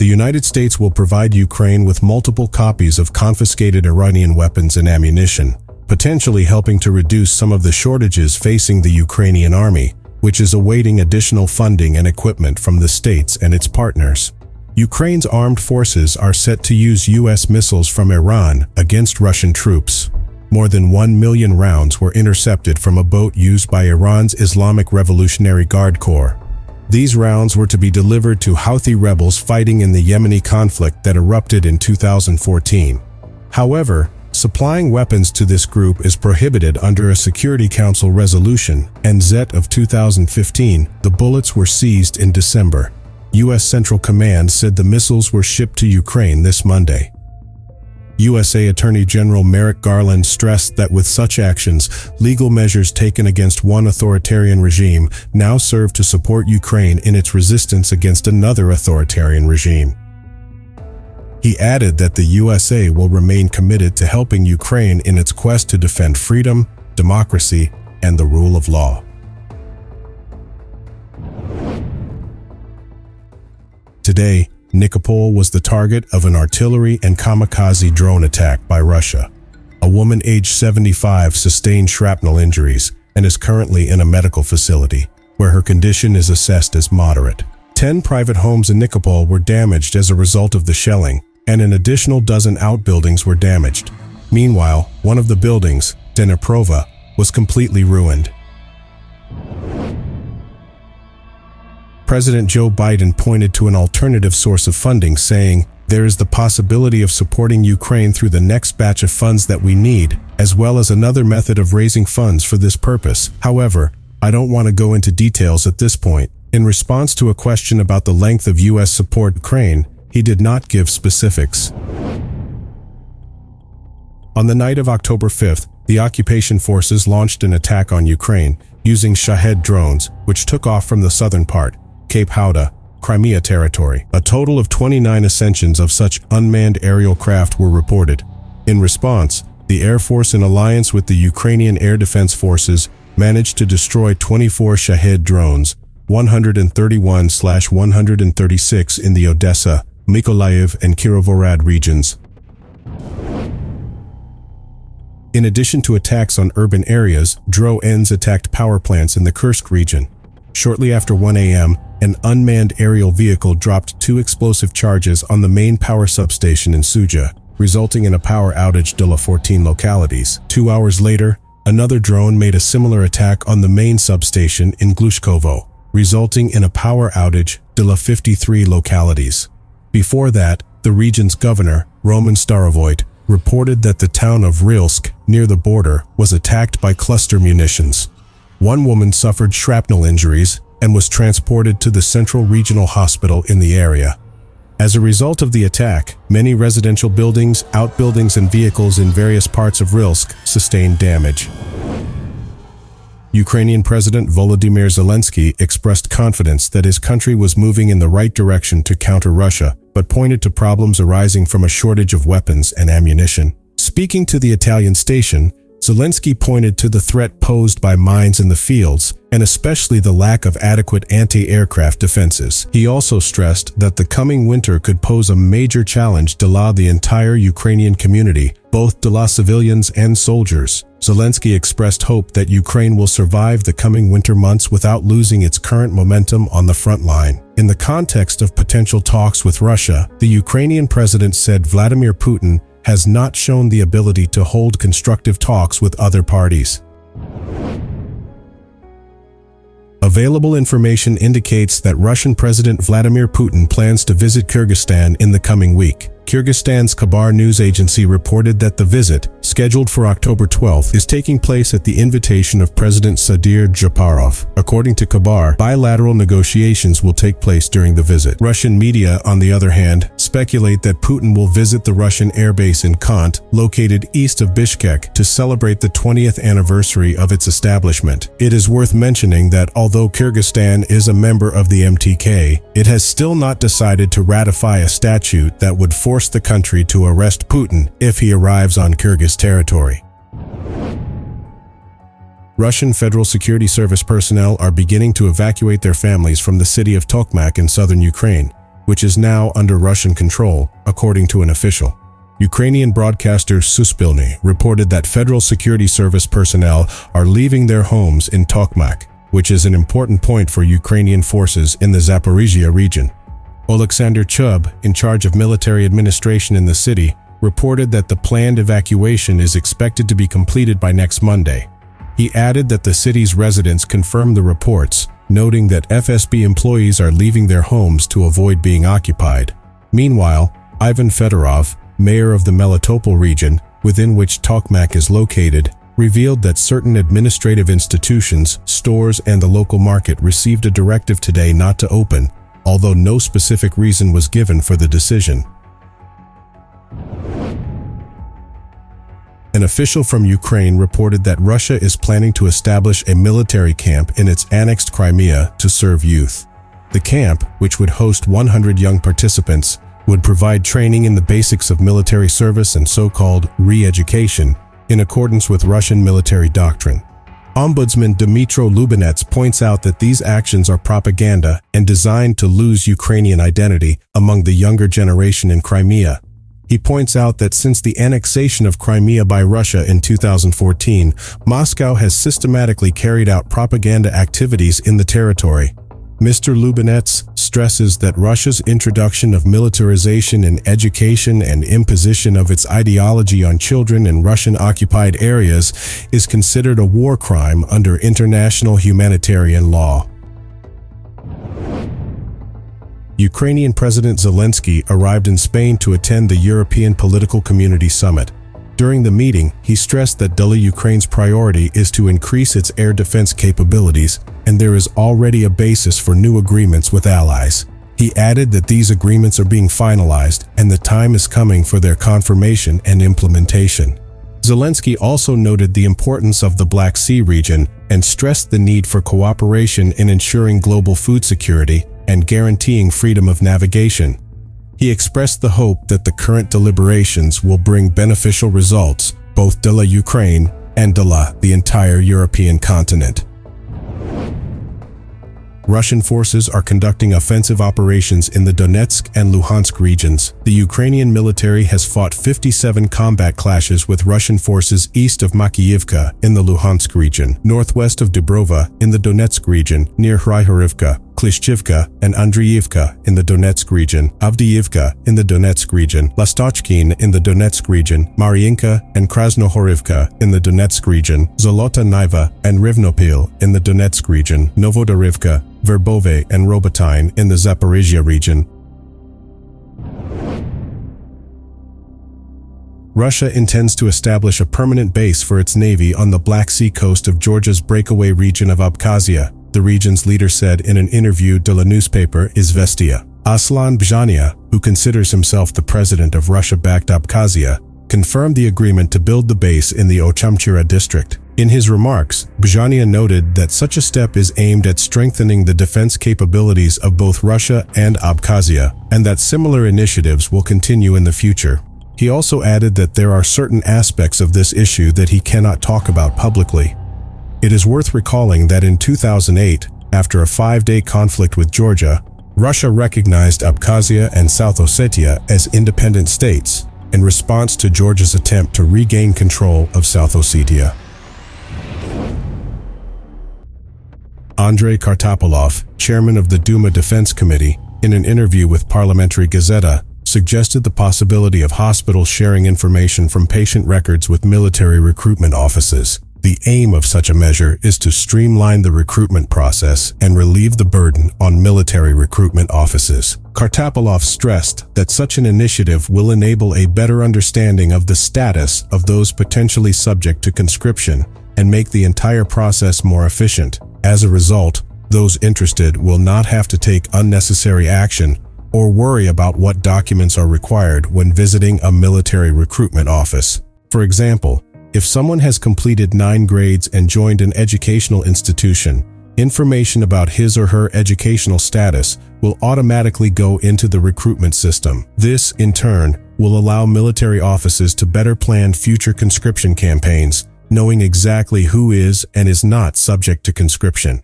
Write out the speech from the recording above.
The United States will provide Ukraine with multiple copies of confiscated Iranian weapons and ammunition, potentially helping to reduce some of the shortages facing the Ukrainian army, which is awaiting additional funding and equipment from the states and its partners. Ukraine's armed forces are set to use U.S. missiles from Iran against Russian troops. More than 1 million rounds were intercepted from a boat used by Iran's Islamic Revolutionary Guard Corps. These rounds were to be delivered to Houthi rebels fighting in the Yemeni conflict that erupted in 2014. However, supplying weapons to this group is prohibited under a Security Council resolution, and Z of 2015. The bullets were seized in December. U.S. Central Command said the missiles were shipped to Ukraine this Monday. USA Attorney General Merrick Garland stressed that with such actions, legal measures taken against one authoritarian regime now serve to support Ukraine in its resistance against another authoritarian regime. He added that the USA will remain committed to helping Ukraine in its quest to defend freedom, democracy, and the rule of law. Today, Melitopol was the target of an artillery and kamikaze drone attack by Russia. A woman aged 75 sustained shrapnel injuries and is currently in a medical facility, where her condition is assessed as moderate. 10 private homes in Melitopol were damaged as a result of the shelling, and an additional dozen outbuildings were damaged. Meanwhile, one of the buildings, Dniprova, was completely ruined. President Joe Biden pointed to an alternative source of funding, saying, "There is the possibility of supporting Ukraine through the next batch of funds that we need, as well as another method of raising funds for this purpose. However, I don't want to go into details at this point." In response to a question about the length of U.S. support to Ukraine, he did not give specifics. On the night of October 5th, the occupation forces launched an attack on Ukraine using Shahed drones, which took off from the southern part, Cape Houda, Crimea territory. A total of 29 ascensions of such unmanned aerial craft were reported. In response, the Air Force in alliance with the Ukrainian Air Defense Forces managed to destroy 24 Shahed drones, 131/136 in the Odessa, Mykolaiv, and Kirovohrad regions. In addition to attacks on urban areas, drones attacked power plants in the Kursk region. Shortly after 1 a.m., an unmanned aerial vehicle dropped 2 explosive charges on the main power substation in Suja, resulting in a power outage in 14 localities. 2 hours later, another drone made a similar attack on the main substation in Glushkovo, resulting in a power outage in 53 localities. Before that, the region's governor, Roman Starovoyt, reported that the town of Rilsk, near the border, was attacked by cluster munitions. One woman suffered shrapnel injuries and was transported to the Central Regional Hospital in the area. As a result of the attack, many residential buildings, outbuildings, and vehicles in various parts of Rilsk sustained damage. Ukrainian President Volodymyr Zelensky expressed confidence that his country was moving in the right direction to counter Russia, but pointed to problems arising from a shortage of weapons and ammunition. Speaking to the Italian station, Zelensky pointed to the threat posed by mines in the fields, and especially the lack of adequate anti-aircraft defenses. He also stressed that the coming winter could pose a major challenge to the entire Ukrainian community, both civilians and soldiers. Zelensky expressed hope that Ukraine will survive the coming winter months without losing its current momentum on the front line. In the context of potential talks with Russia, the Ukrainian president said Vladimir Putin has not shown the ability to hold constructive talks with other parties. Available information indicates that Russian President Vladimir Putin plans to visit Kyrgyzstan in the coming week. Kyrgyzstan's Khabar news agency reported that the visit, scheduled for October 12th, is taking place at the invitation of President Sadir Japarov. According to Khabar, bilateral negotiations will take place during the visit. Russian media, on the other hand, speculate that Putin will visit the Russian airbase in Kant, located east of Bishkek, to celebrate the 20th anniversary of its establishment. It is worth mentioning that although Kyrgyzstan is a member of the MTK, it has still not decided to ratify a statute that would force the country to arrest Putin if he arrives on Kyrgyz territory. Russian Federal Security Service personnel are beginning to evacuate their families from the city of Tokmak in southern Ukraine. which is now under Russian control, according to an official. Ukrainian broadcaster Suspilne reported that Federal Security Service personnel are leaving their homes in Tokmak, which is an important point for Ukrainian forces in the Zaporizhia region. Oleksandr Chub, in charge of military administration in the city, reported that the planned evacuation is expected to be completed by next Monday. He added that the city's residents confirmed the reports, noting that FSB employees are leaving their homes to avoid being occupied. Meanwhile, Ivan Fedorov, mayor of the Melitopol region, within which Tokmak is located, revealed that certain administrative institutions, stores, and the local market received a directive today not to open, although no specific reason was given for the decision. An official from Ukraine reported that Russia is planning to establish a military camp in its annexed Crimea to serve youth. The camp, which would host 100 young participants, would provide training in the basics of military service and so-called re-education, in accordance with Russian military doctrine. Ombudsman Dmytro Lubinets points out that these actions are propaganda and designed to lose Ukrainian identity among the younger generation in Crimea. He points out that since the annexation of Crimea by Russia in 2014, Moscow has systematically carried out propaganda activities in the territory. Mr. Lubinets stresses that Russia's introduction of militarization in education and imposition of its ideology on children in Russian-occupied areas is considered a war crime under international humanitarian law. Ukrainian President Zelensky arrived in Spain to attend the European Political Community Summit. During the meeting, he stressed that Ukraine's priority is to increase its air defense capabilities, and there is already a basis for new agreements with allies. He added that these agreements are being finalized and the time is coming for their confirmation and implementation. Zelensky also noted the importance of the Black Sea region and stressed the need for cooperation in ensuring global food security and guaranteeing freedom of navigation. He expressed the hope that the current deliberations will bring beneficial results, both de la Ukraine and de la the entire European continent. Russian forces are conducting offensive operations in the Donetsk and Luhansk regions. The Ukrainian military has fought 57 combat clashes with Russian forces east of Makiyivka in the Luhansk region, northwest of Dubrova in the Donetsk region, near Hryhorivka, Klishchivka, and Andriivka in the Donetsk region, Avdiivka in the Donetsk region, Lastochkin in the Donetsk region, Mariinka and Krasnohorivka in the Donetsk region, Zolota Niva and Rivnopil in the Donetsk region, Novodorivka, Verbove and Robotyne in the Zaporizhia region. Russia intends to establish a permanent base for its navy on the Black Sea coast of Georgia's breakaway region of Abkhazia, the region's leader said in an interview to the newspaper Izvestia. Aslan Bjania, who considers himself the president of Russia-backed Abkhazia, confirmed the agreement to build the base in the Ochamchira district. In his remarks, Bjania noted that such a step is aimed at strengthening the defense capabilities of both Russia and Abkhazia, and that similar initiatives will continue in the future. He also added that there are certain aspects of this issue that he cannot talk about publicly. It is worth recalling that in 2008, after a 5-day conflict with Georgia, Russia recognized Abkhazia and South Ossetia as independent states in response to Georgia's attempt to regain control of South Ossetia. Andrei Kartapolov, chairman of the Duma Defense Committee, in an interview with Parliamentary Gazeta, suggested the possibility of hospitals sharing information from patient records with military recruitment offices. The aim of such a measure is to streamline the recruitment process and relieve the burden on military recruitment offices. Kartapolov stressed that such an initiative will enable a better understanding of the status of those potentially subject to conscription and make the entire process more efficient. As a result, those interested will not have to take unnecessary action or worry about what documents are required when visiting a military recruitment office. For example, if someone has completed 9 grades and joined an educational institution, information about his or her educational status will automatically go into the recruitment system. This, in turn, will allow military offices to better plan future conscription campaigns, knowing exactly who is and is not subject to conscription.